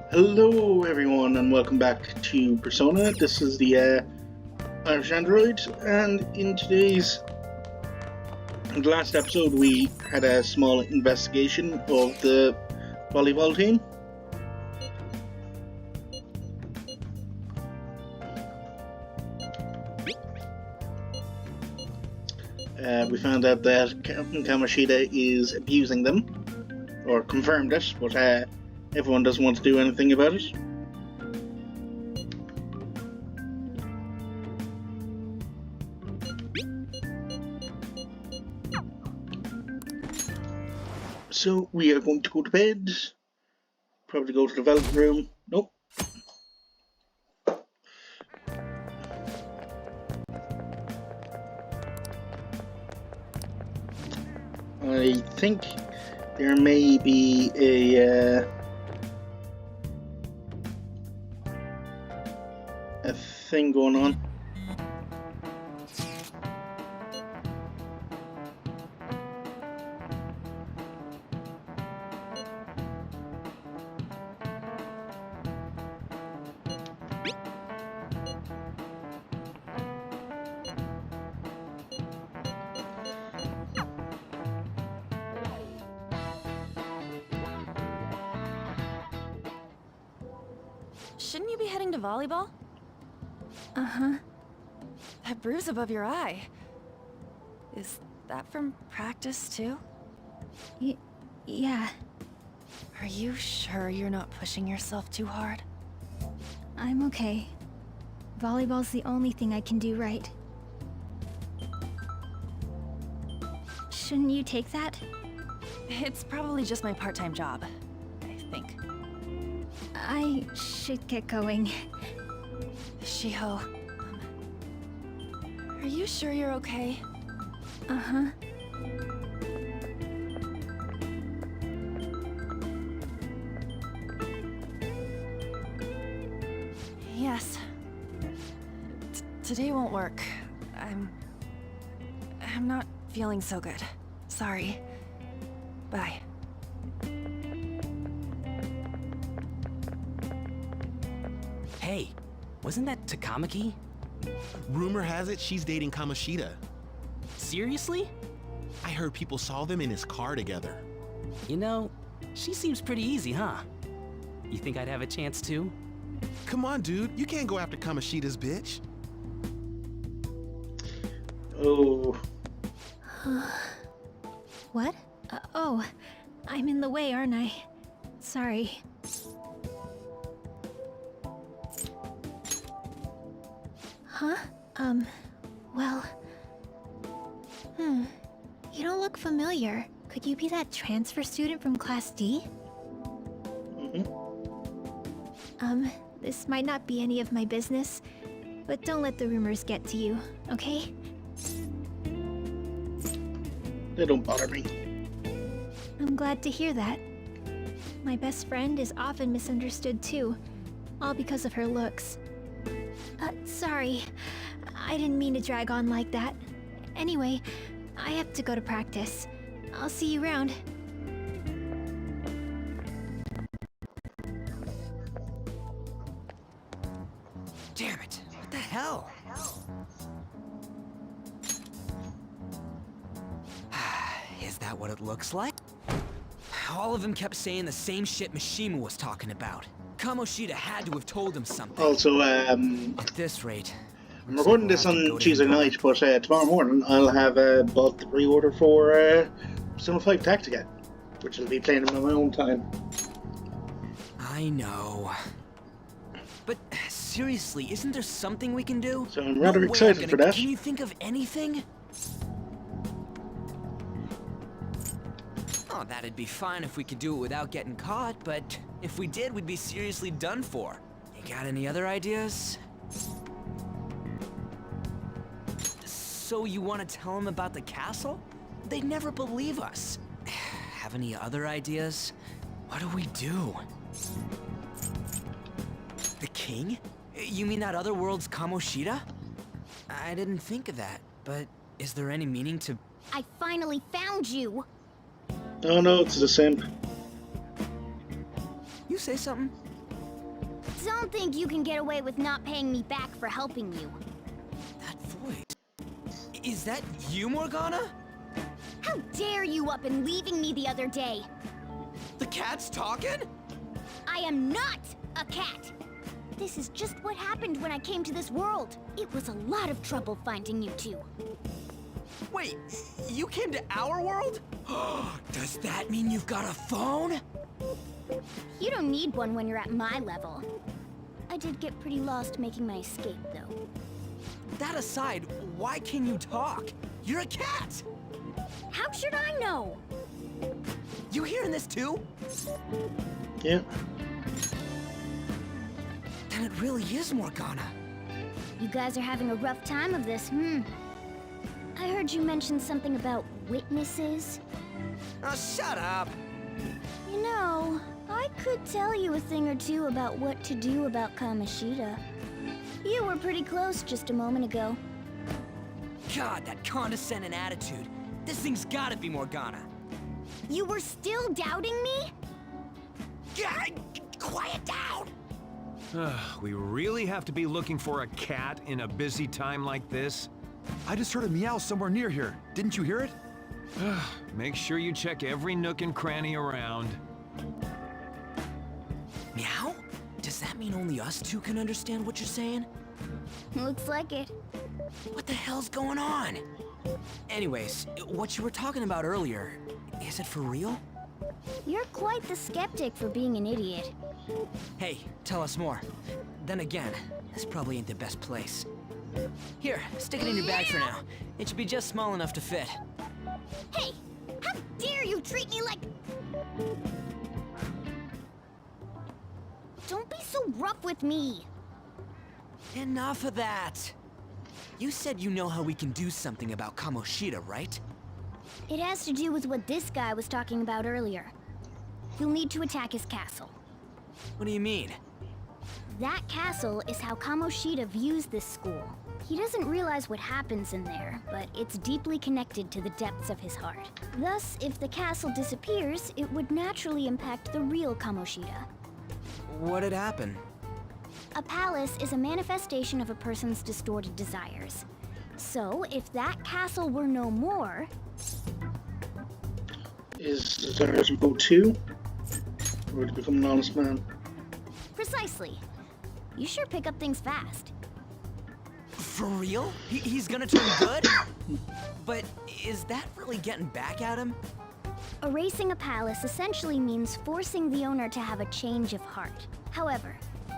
Hello, everyone, and welcome back to Persona. This is the Irish Android, and in the last episode, we had a small investigation of the volleyball team. We found out that Captain Kamoshida is abusing them, or confirmed it, but everyone doesn't want to do anything about it. So we are going to go to bed, probably go to the development room. Nope. I think there may be a thing going on. Shouldn't you be heading to volleyball? Uh-huh. That bruise above your eye. Is that from practice, too? Yeah. Are you sure you're not pushing yourself too hard? I'm okay. Volleyball's the only thing I can do right. Shouldn't you take that? It's probably just my part-time job, I think. I should get going. Shiho, are you sure you're okay? Uh-huh. Yes. Today won't work. I'm not feeling so good. Sorry. Bye. Hey, wasn't that Takamaki? Rumor has it she's dating Kamoshida. Seriously? I heard people saw them in his car together. You know, she seems pretty easy, huh? You think I'd have a chance too? Come on, dude. You can't go after Kamoshida's bitch. Oh. What? Oh, I'm in the way, aren't I? Sorry. Huh? Well... You don't look familiar. Could you be that transfer student from Class D? This might not be any of my business, but don't let the rumors get to you, okay? They don't bother me. I'm glad to hear that. My best friend is often misunderstood too, all because of her looks. Sorry. I didn't mean to drag on like that. Anyway, I have to go to practice. I'll see you around. Damn it, what the hell? Is that what it looks like? All of them kept saying the same shit Mishima was talking about. Kamoshida had to have told him something. Also, At this rate, I'm recording this on Tuesday night, but tomorrow morning I'll have bought the pre-order for Persona 5 Tactica, which will be playing in my own time. I know. But seriously, isn't there something we can do? So I'm rather No way excited for that. Can you think of anything? Oh, that'd be fine if we could do it without getting caught, but if we did, we'd be seriously done for. You got any other ideas? So you want to tell them about the castle? They'd never believe us. Have any other ideas? What do we do? The king? You mean that other world's Kamoshida? I didn't think of that, but is there any meaning to... I finally found you! Oh no, it's the simp. You say something? Don't think you can get away with not paying me back for helping you. That voice. Is that you, Morgana? How dare you up and leaving me the other day? The cat's talking? I am not a cat. This is just what happened when I came to this world. It was a lot of trouble finding you two. Wait, you came to our world? Does that mean you've got a phone? You don't need one when you're at my level. I did get pretty lost making my escape, though. That aside, why can you talk? You're a cat! How should I know? You hearing this too? Yeah. Then it really is Morgana. You guys are having a rough time of this, I heard you mention something about witnesses. Oh, shut up! You know, I could tell you a thing or two about what to do about Kamoshida. You were pretty close just a moment ago. God, that condescending attitude. This thing's gotta be Morgana. You were still doubting me? God, quiet down! We really have to be looking for a cat in a busy time like this? I just heard a meow somewhere near here. Didn't you hear it? Make sure you check every nook and cranny around. Meow? Does that mean only us two can understand what you're saying? Looks like it. What the hell's going on? Anyways, what you were talking about earlier, is it for real? You're quite the skeptic for being an idiot. Hey, tell us more. Then again, this probably ain't the best place. Here, stick it in your bag for now. It should be just small enough to fit. Hey! How dare you treat me like... Don't be so rough with me! Enough of that! You said you know how we can do something about Kamoshida, right? It has to do with what this guy was talking about earlier. You'll need to attack his castle. What do you mean? That castle is how Kamoshida views this school. He doesn't realize what happens in there, but it's deeply connected to the depths of his heart. Thus, if the castle disappears, it would naturally impact the real Kamoshida. What'd happen? A palace is a manifestation of a person's distorted desires. So, if that castle were no more... Is there a go to? Or to become an honest man? Precisely. You sure pick up things fast. For real? He's gonna turn good? But is that really getting back at him? Erasing a palace essentially means forcing the owner to have a change of heart. However,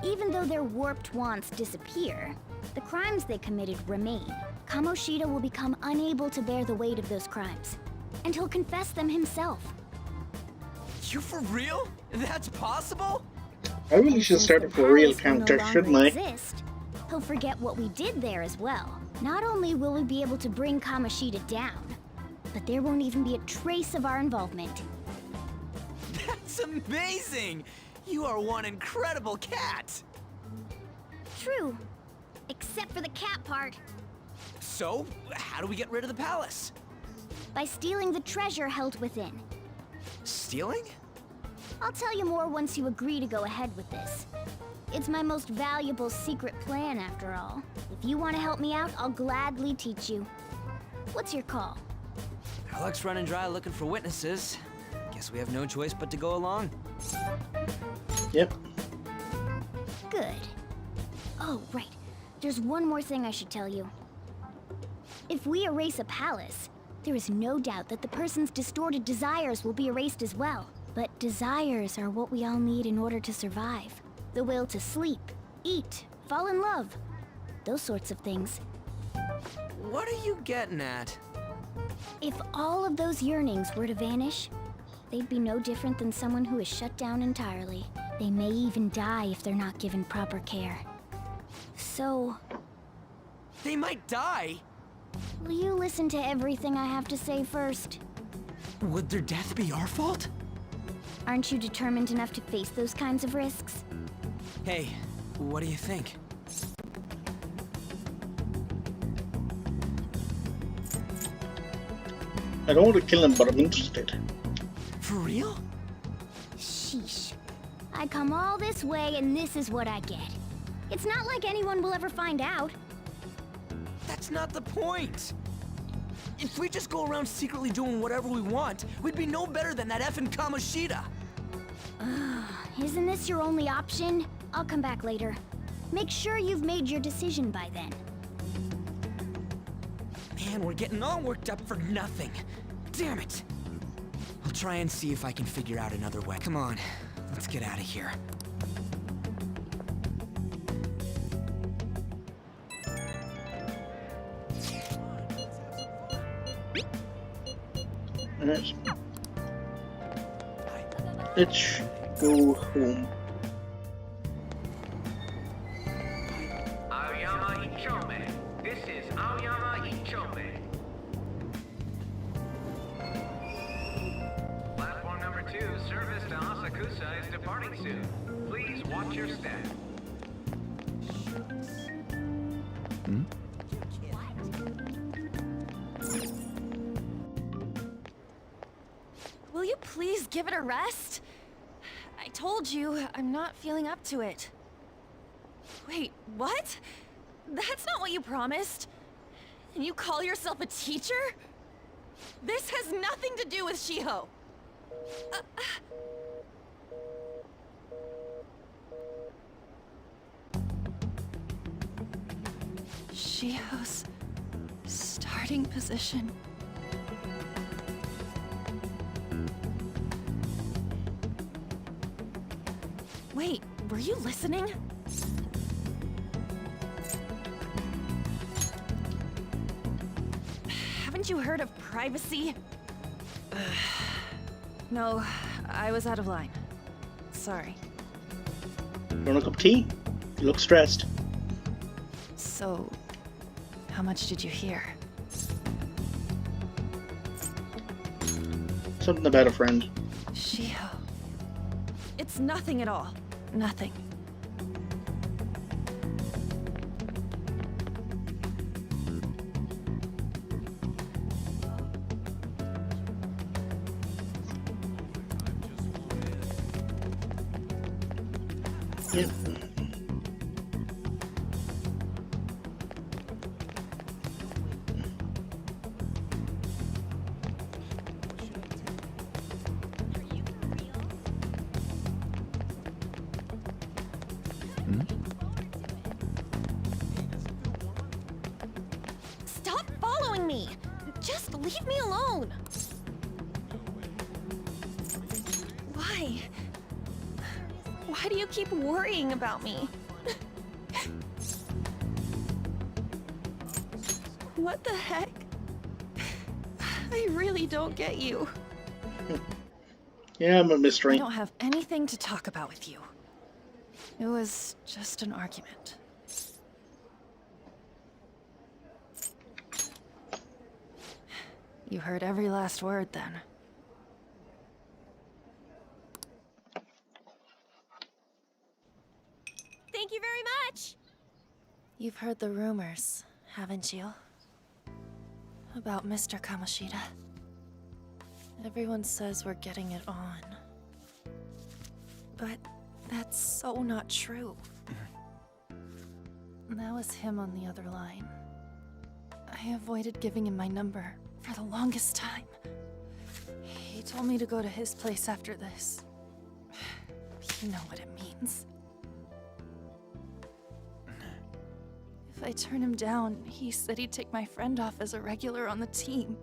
even though their warped wants disappear, the crimes they committed remain. Kamoshida will become unable to bear the weight of those crimes, and he'll confess them himself. You for real? That's possible? I really should start a for real counter, shouldn't I? Exist, he'll forget what we did there as well. Not only will we be able to bring Kamoshida down, but there won't even be a trace of our involvement. That's amazing! You are one incredible cat! True. Except for the cat part. So, how do we get rid of the palace? By stealing the treasure held within. Stealing? I'll tell you more once you agree to go ahead with this. It's my most valuable secret plan, after all. If you want to help me out, I'll gladly teach you. What's your call? Our luck's running dry looking for witnesses. Guess we have no choice but to go along. Yep. Good. Oh, right. There's one more thing I should tell you. If we erase a palace, there is no doubt that the person's distorted desires will be erased as well. But desires are what we all need in order to survive. The will to sleep, eat, fall in love. Those sorts of things. What are you getting at? If all of those yearnings were to vanish, they'd be no different than someone who is shut down entirely. They may even die if they're not given proper care. So, They might die? will you listen to everything I have to say first? Would their death be our fault? Aren't you determined enough to face those kinds of risks? Hey, what do you think? I don't want to kill him, but I'm interested. For real? Sheesh. I come all this way and this is what I get. It's not like anyone will ever find out. That's not the point. If we just go around secretly doing whatever we want, we'd be no better than that effing Kamoshida. Isn't this your only option? I'll come back later. Make sure you've made your decision by then. Man, we're getting all worked up for nothing. Damn it. I'll try and see if I can figure out another way. Come on, let's get out of here. Alright. Let's go home. Aoyama Ichome. This is Aoyama Ichome. Platform number 2, service to Asakusa is departing soon. Please watch your step. Will you please give it a rest? I told you, I'm not feeling up to it. Wait, what? That's not what you promised. And you call yourself a teacher? This has nothing to do with Shiho. Shiho's starting position. Wait, were you listening? Haven't you heard of privacy? No, I was out of line. Sorry. Want a cup of tea? You look stressed. So, how much did you hear? Something about a friend. Shiho. It's nothing at all. Nothing. Yeah. Stop following me! Just leave me alone! Why? Why do you keep worrying about me? What the heck? I really don't get you. Yeah, I'm a I mystery. don't have anything to talk about with you. It was just an argument. You heard every last word then. Thank you very much! You've heard the rumors, haven't you? About Mr. Kamoshida. Everyone says we're getting it on. But that's so not true. That was him on the other line. I avoided giving him my number for the longest time. He told me to go to his place after this. You know what it means. If I turn him down, he said he'd take my friend off as a regular on the team.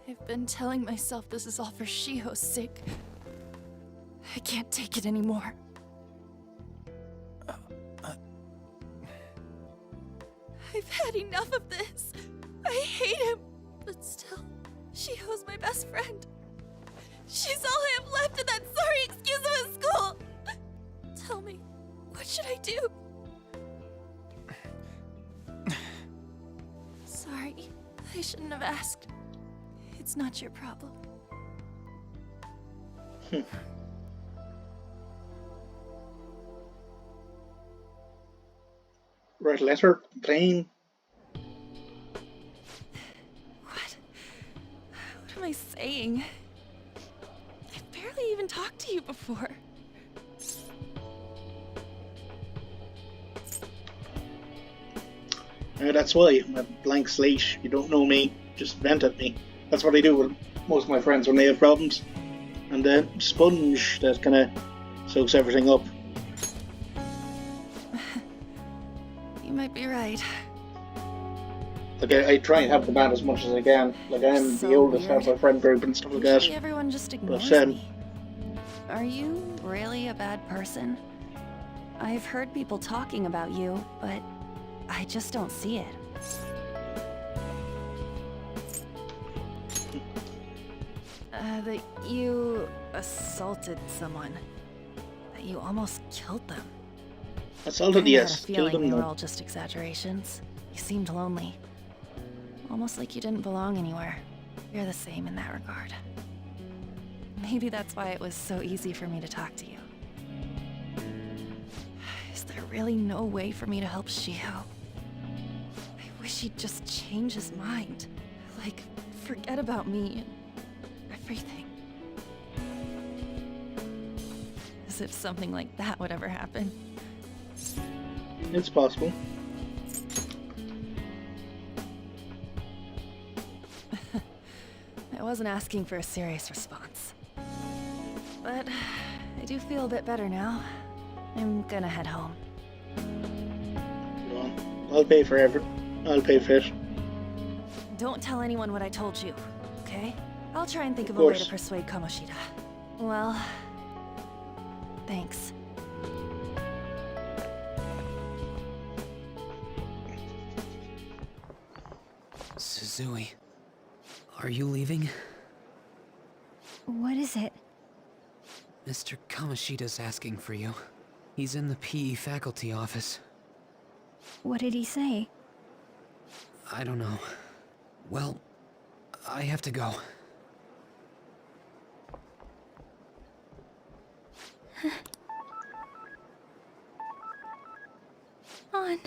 I've been telling myself this is all for Shiho's sake. I can't take it anymore. I've had enough of this. I hate him. But still, Shiho's my best friend. She's all I have left in that sorry excuse of a school. Tell me, what should I do? Sorry, I shouldn't have asked. It's not your problem. Write a letter, complain. What am I saying? I've barely even talked to you before. That's why I'm a blank slate. You don't know me, just vent at me. That's what I do with most of my friends when they have problems. And the sponge that kind of soaks everything up. You might be right. Like, I try and help them out as much as I can. Like, I am So the oldest out of weird. our friend group and stuff like that. Usually everyone just ignores But, me. Are you really a bad person? I've heard people talking about you, but I just don't see it. That you assaulted someone. That you almost killed them. Assaulted, I yes. had a Killed feeling them, they were no. all just exaggerations. You seemed lonely. Almost like you didn't belong anywhere. You're the same in that regard. Maybe that's why it was so easy for me to talk to you. Is there really no way for me to help Shio? I wish he'd just change his mind. Like, forget about me and everything. As if something like that would ever happen. It's possible. I wasn't asking for a serious response. But I do feel a bit better now. I'm gonna head home. Go on. I'll pay for I'll pay for it. Don't tell anyone what I told you, okay? I'll try and think of Of a way course. to persuade Kamoshida. Well, thanks. Suzui, are you leaving? What is it? Mr. Kamoshida's asking for you. He's in the PE faculty office. What did he say? I don't know. Well, I have to go. On.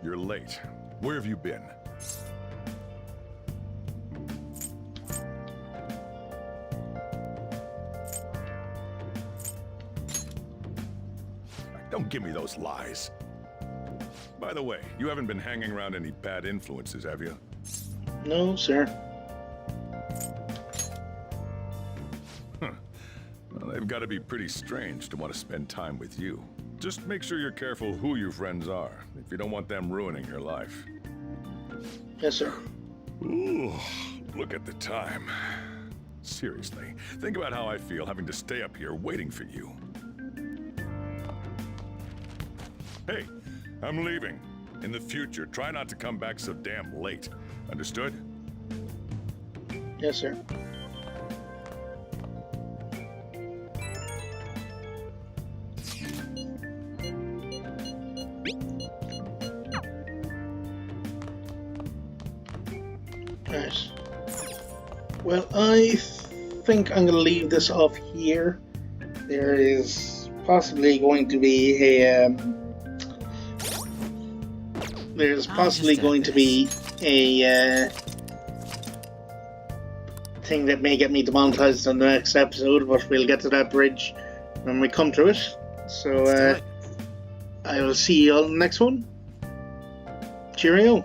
You're late. Where have you been? Don't give me those lies. By the way, you haven't been hanging around any bad influences, have you? No, sir. Well, they've got to be pretty strange to want to spend time with you. Just make sure you're careful who your friends are, if you don't want them ruining your life. Yes, sir. Ooh, look at the time. Seriously, think about how I feel having to stay up here waiting for you. Hey, I'm leaving. In the future, try not to come back so damn late. Understood? Yes, sir. Right. Well, I think I'm going to leave this off here. There is possibly going to be a thing that may get me demonetized on the next episode, but we'll get to that bridge when we come to it. So I will see you all in the next one. Cheerio.